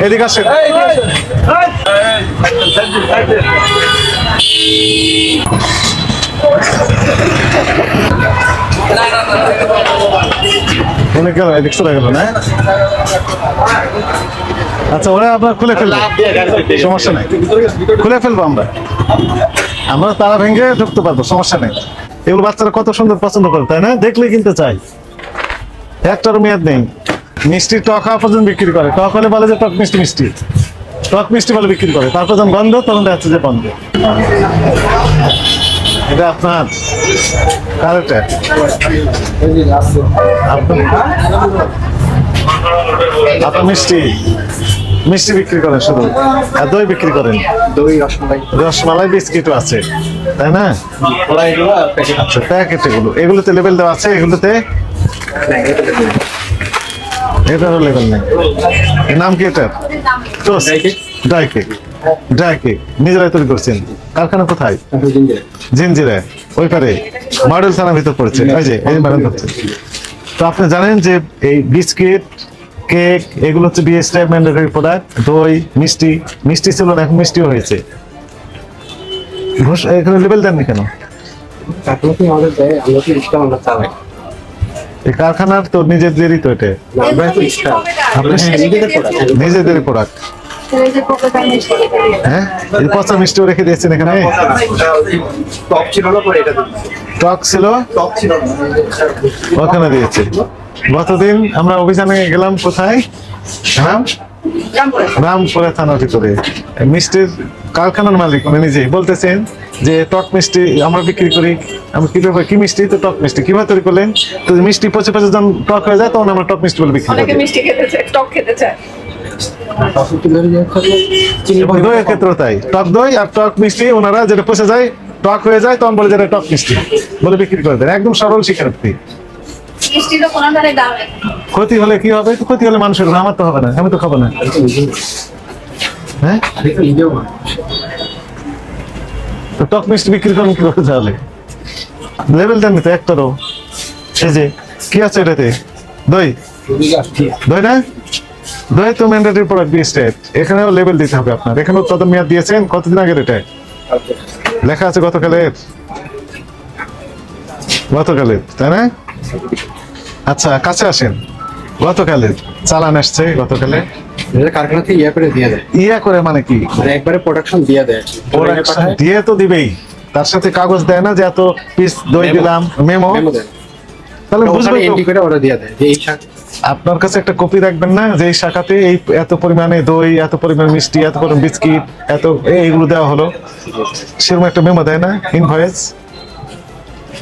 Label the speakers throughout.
Speaker 1: এদিকে আসেন। অনেক গেল, এদিক চলে গেল না? আচ্ছা, ওরা আপনার খুলে ফেলবো, সমস্যা নেই, খুলে ফেলবো আমরা। আমরা তারা ভেঙে ঢুকতে পারবো, সমস্যা নেই। এগুলো বাচ্চারা কত সুন্দর পছন্দ করে, তাই না? দেখলে কিনতে চাই। একটারও মেয়াদ নেই। মিষ্টি টক হওয়া পর্যন্ত বিক্রি করে। টক হলে বলে যে টক মিষ্টি মিষ্টি, টক মিষ্টি বলে বিক্রি করে। তারপর যখন গন্ধ, তখন দেখা যাচ্ছে যে বন্ধ। এটা আপনার কারেক্ট। আপনার মিষ্টি মিষ্টি বিক্রি করেন শুধু, আর দই বিক্রি করেন?
Speaker 2: দই, রসমালাই,
Speaker 1: রসমালাই বিস্কিটও আছে, তাই না? আচ্ছা, প্যাকেট এগুলো, এগুলোতে লেবেল দেওয়া আছে? এগুলোতে এটারও লেবেল নেই। এর নাম কি এটার? Dry cake. ড্রাই কেক নিজেরাই তৈরি করছেন? কারখানা কোথায়? জিঞ্জিরায়, ওই পারে মডেল থানার ভিতর পড়েছে। ওই যে এই মডেল করছে। তো আপনি জানেন যে এই বিস্কিট, কেক, এগুলো হচ্ছে বিএসটিআই ম্যান্ডেটরি প্রোডাক্ট। দই, মিষ্টি, মিষ্টি ছিল না, এখন মিষ্টিও হয়েছে। এখানে লেবেল দেননি কেন? এই কারখানার তো নিজেদেরই তো এটা, নিজেদেরই প্রোডাক্ট। হ্যাঁ, এই পচা মিষ্টিও রেখে দিয়েছেন এখানে। টক ছিল, ওখানে দিয়েছে। গতদিন আমরা অভিযানে গেলাম, কোথায়? রামপুরা থানার ভিতরে। মিষ্টির কারখানার মালিক উনি নিজেই বলতেছেন যে টক মিষ্টি আমরা বিক্রি করি। আমরা কিভাবে, কি মিষ্টি? তো টক মিষ্টি। কিভাবে তৈরি করলেন? তো মিষ্টি পচে পচে যখন টক হয়ে যায়, তখন আমরা টক মিষ্টি বলে বিক্রি করি।
Speaker 3: মিষ্টি খেতে চায়, টক খেতে চায়।
Speaker 1: দইয়ের ক্ষেত্রে তাই, টক দই আর টক মিষ্টি ওনারা যেটা পচে যায়, টক হয়ে যায়, তখন বলে যেটা টক মিষ্টি বলে বিক্রি করে দেন। একদম সরল শিক্ষার্থী। ক্ষতি হলে কি হবে? ক্ষতি হলে মানুষের, আমার তো হবে না, আমি তো খাবো না। হ্যাঁ, তো টক মিষ্টি বিক্রি করেন কি করে তাহলে? লেবেল দেন তো একটারও। এই যে কি আছে এটাতে? দই, দই না? দই তো ম্যান্ডেটরি প্রোডাক্ট বিএসটিআই। এখানেও লেবেল দিতে হবে আপনার। এখানেও উৎপাদন মেয়াদ দিয়েছেন কতদিন আগের? এটা লেখা আছে গতকালের, গতকালের, তাই না? আচ্ছা, কাছে আসেন। গতকালের চালান আসছে, গতকালে
Speaker 2: কারখানা থেকে ইয়া করে দিয়ে দেয়।
Speaker 1: ইয়া করে মানে কি?
Speaker 2: মানে একবারে প্রোডাকশন দিয়ে দেয়।
Speaker 1: প্রোডাকশন দিয়ে তো দিবেই, তার সাথে কাগজ দেয় না যে এত পিস দই দিলাম, মেমো। তাহলে বুঝবেন
Speaker 2: এন্ট্রি করে ওরা দিয়ে দেয় যে এই
Speaker 1: আপনার কাছে একটা কপি রাখবেন না যে এই শাখাতে এই এত পরিমাণে দই, এত পরিমাণ মিষ্টি, এত পরিমাণ বিস্কিট, এত এইগুলো দেওয়া হলো, সেরকম একটা মেমো দেয় না, ইনভয়েস?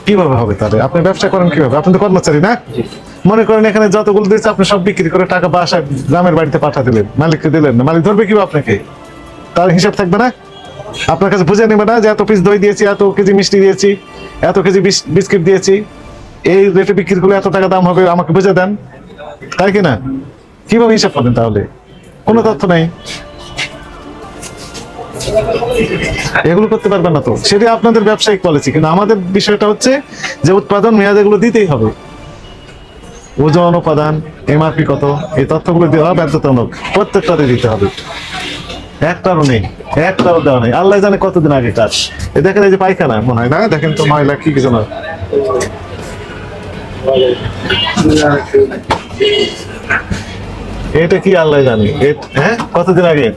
Speaker 1: কিভাবে হবে তাহলে? আপনি ব্যবসা করেন কিভাবে? আপনি তো কর্মচারী না? মনে করেন এখানে যতগুলো দিয়েছে আপনি সব বিক্রি করে টাকা বাসা গ্রামের বাড়িতে পাঠা দিলেন, মালিককে দিলেন না, মালিক ধরবে কিভাবে আপনাকে? তার হিসাব থাকবে না? আপনার কাছে বুঝে নেবে না যে এত পিস দই দিয়েছি, এত কেজি মিষ্টি দিয়েছি, এত কেজি বিস্কিট দিয়েছি, এই রেটে বিক্রি করলে এত টাকা দাম হবে, আমাকে বুঝে দেন, তাই কিনা? কিভাবে হিসাব করেন তাহলে? কোনো তথ্য নাই, এগুলো করতে পারবেন না। তো সেটা আপনাদের ব্যবসায়িক পলিসি, কিন্তু আমাদের বিষয়টা হচ্ছে যে উৎপাদন মেয়াদ এগুলো দিতেই হবে। ওজন, উপাদান, এমআরপি কত, এই তথ্যগুলো দেওয়া বাধ্যতামূলক, প্রত্যেকটাতে দিতে হবে। একটারও নেই, একটারও দেওয়া নেই। আল্লাহ জানে কতদিন আগে কাজ। এই দেখেন, এই যে পায়খানা মনে হয় না? দেখেন তো ময়লা কি কিছু না। এটা কি আল্লাহ জানে। হ্যাঁ, কতদিন আগে?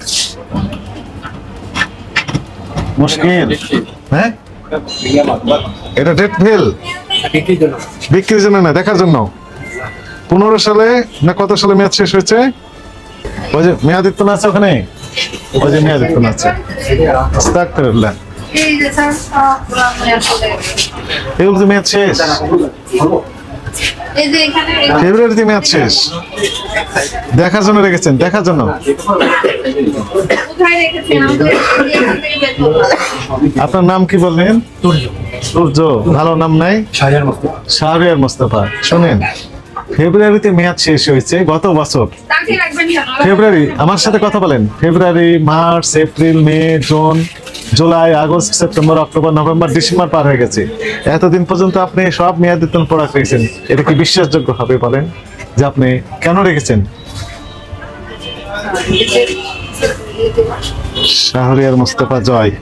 Speaker 1: মুশকিল। হ্যাঁ, এটা ডেট ফেল, বিক্রির জন্য না, দেখার জন্য। 15 সালে না কত সালে মেয়াদ শেষ হয়েছে? ওই যে মেয়াদিত্ব না আছে ওখানে, ওই যে মেয়াদিত্ব না আছে। আস্তাগফিরুল্লাহ, এগুলো তো মেয়াদ শেষ, ফেব্রুয়ারিতে মেয়াদ শেষ। দেখার জন্য রেখেছেন, দেখার জন্য। আপনার নাম কি বললেন? সূর্য। ভালো নাম নাই? শাহরিয়ার মোস্তফা। শোনেন, ফেব্রুয়ারিতে মেয়াদ শেষ হয়েছে গত বছর। ফেব্রুয়ারি, আমার সাথে কথা বলেন। February, March, April, May, June, July, August, September, October, November, December পার হয়ে গেছে। এতদিন পর্যন্ত আপনি সব মেয়াদিত্বন প্রোডাক্ট রেখেছেন। এটা কি বিশ্বাসযোগ্য হবে বলেন যে আপনি কেন রেখেছেন? শাহরিয়ার মুস্তাফা জয়।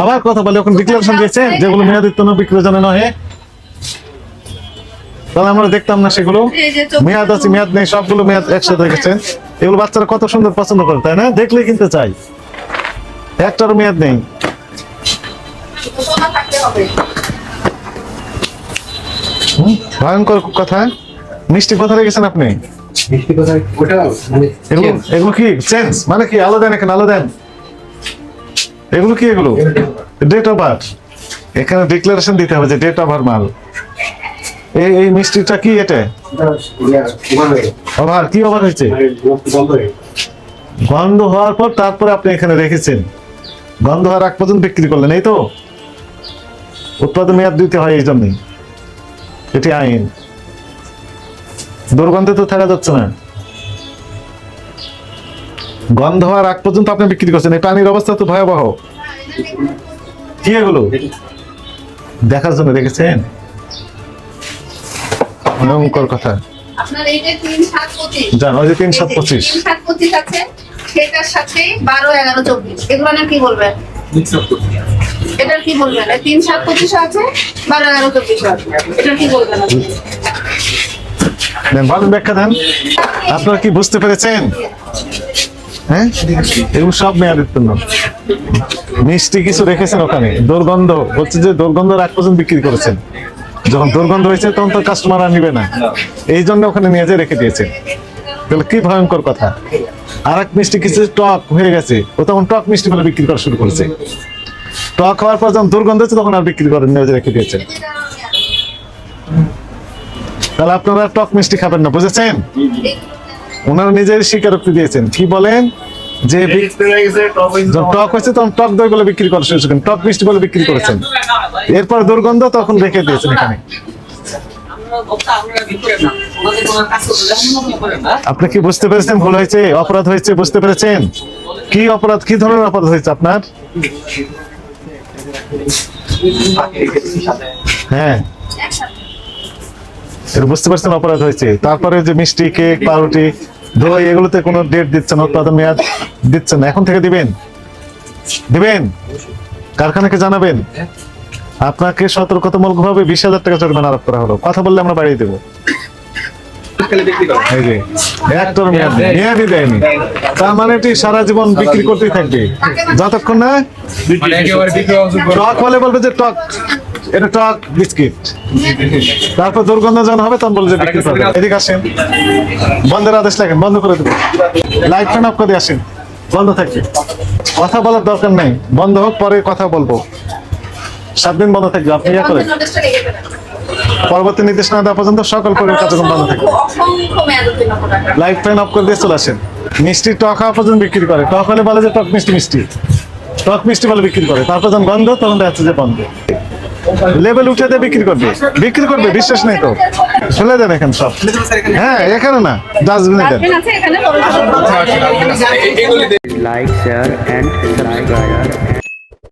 Speaker 1: আবার কথা বলে ওখানে ডিক্লারেশন দিয়েছে যেগুলো মেয়াদোত্তীর্ণ বিক্রির জন্য নয়, তাহলে আমরা দেখতাম না সেগুলো। মেয়াদ আছে মেয়াদ নেই, সবগুলো মেয়াদ একসাথে রেখেছেন। এগুলো বাচ্চারা কত সুন্দর পছন্দ করে, তাই না? দেখলেই কিনতে চাই। একটারও মেয়াদ নেই। ভয়ঙ্কর কথা। মিষ্টি কথা রেখেছেন আপনি।
Speaker 2: মিষ্টি কোথায় ওটা মানে
Speaker 1: এগুলো এগুলো কি চেঞ্জ মানে কি? আলো দেন এখানে, আলো দেন। এগুলো কি? এগুলো ডেট অফ বার্থ। এখানে ডিক্লারেশন দিতে হবে যে ডেট অফ বার্থ মাল। এই মিষ্টিটা কি? এটা ওভার কি ওভার হয়েছে? গন্ধ হওয়ার পর তারপরে আপনি এখানে রেখেছেন, গন্ধ হওয়ার আগ পর্যন্ত বিক্রি করলেন, এই তো? উৎপাদন মেয়াদ দিতে হয়, এই জন্যই এটি আইন। দুর্গন্ধে তো থাকা যাচ্ছে না। গন্ধ হওয়ার আগ পর্যন্ত আপনি বিক্রি করছেন, এই পানির অবস্থা তো ভয়াবহ। কি এগুলো দেখার জন্য রেখেছেন? ভয়ঙ্কর কথা।
Speaker 3: আপনার এই যে 3-7-25
Speaker 1: জানো যে 3-7-25
Speaker 3: 3-7-25 আছে, সেটার সাথে 12-11-24 এগুলো না কি বলবেন? এটার কি বলবেন? 3-7-25 আছে, 12-11-24 আছে, এটার কি বলবেন আপনি?
Speaker 1: ভালো ব্যাখ্যা দেন। আপনারা কি বুঝতে পেরেছেন? হ্যাঁ, এগুলো সব মেয়াদোত্তীর্ণ। মিষ্টি কিছু রেখেছেন ওখানে, দুর্গন্ধ বলছে যে দুর্গন্ধ আগ পর্যন্ত বিক্রি করেছেন। যখন দুর্গন্ধ হয়েছে তখন তো কাস্টমার আর নিবে না, এই জন্য ওখানে নিয়ে যেয়ে রেখে দিয়েছেন। তাহলে কি ভয়ঙ্কর কথা। আর এক মিষ্টি কিছু টক হয়ে গেছে, ও তখন টক মিষ্টি বলে বিক্রি করা শুরু করেছে। টক হওয়ার পর যখন দুর্গন্ধ হচ্ছে তখন আর বিক্রি করেন, নিয়ে যেয়ে রেখে দিয়েছেন। তাহলে আপনারা টক মিষ্টি খাবেন না, বুঝেছেন? ওনারা নিজেই স্বীকারোক্তি দিয়েছেন। কি বলেন? যে যখন টক হয়েছে তখন টক দই বলে বিক্রি করা শুরু করেছেন, টক মিষ্টি বলে বিক্রি করেছেন। এরপর দুর্গন্ধ তখন রেখে দিয়েছেন এখানে। আপনি কি বুঝতে পেরেছেন ভুল হয়েছে, অপরাধ হয়েছে? বুঝতে পেরেছেন কি অপরাধ, কি ধরনের অপরাধ হয়েছে আপনার? হ্যাঁ, এটা বুঝতে পারছেন অপরাধ হয়েছে। তারপরে যে মিষ্টি, কেক, পাউরুটি, দই, এগুলোতে কোনো ডেট দিচ্ছেন, উৎপাদন মেয়াদ দিচ্ছেন না। এখন থেকে দিবেন, দিবেন, কারখানাকে জানাবেন। আপনাকে সতর্কতামূলক ভাবে 20,000 টাকা জরিমানা আরোপ করা হলো। কথা বললে আমরা বাড়িয়ে দেবো। এই যে একটার মেয়াদ নেই, মেয়াদই দেয়নি, তার মানে এটি সারা জীবন বিক্রি করতেই থাকবে যতক্ষণ না টক হলে বলবে যে টক, এটা টক বিস্কিট। তারপর দুর্গন্ধ যখন হবে তখন বলবে যে বিক্রি করবে। এদিকে আসেন, বন্ধের আদেশ লাগেন, বন্ধ করে দেবো। লাইট ফ্যান অফ করে আসেন, বন্ধ থাকবে। কথা বলার দরকার নেই, বন্ধ হোক, পরে কথা বলবো। 7 দিন বন্ধ থাকবে। আপনি ইয়া করেন,
Speaker 3: নোটিশটা রেখে দেবেন।
Speaker 1: পরবর্তী নির্দেশ না দেওয়া পর্যন্ত সকল পরিবার কার্যক্রম বন্ধ থাকবে।
Speaker 3: অসংখ্য মেয়াদোত্তীর্ণ প্রোডাক্ট।
Speaker 1: লাইট ফ্যান অফ করে দিয়ে চলে আসেন। মিষ্টি টক হওয়া পর্যন্ত বিক্রি করে, টক হলে বলে যে টক মিষ্টি, মিষ্টি টক মিষ্টি বলে বিক্রি করে। তারপর যখন গন্ধ তখন দেখা যাচ্ছে যে বন্ধ। লেভেল উঠে দিয়ে বিক্রি করবে, বিক্রি করবে, বিশ্বাস নেই তো ফেলে দেন এখানে সব। হ্যাঁ, এখানে না, ডাস্টবিনে দেন।
Speaker 3: ডাস্টবিন আছে এখানে,
Speaker 4: like, share and subscribe.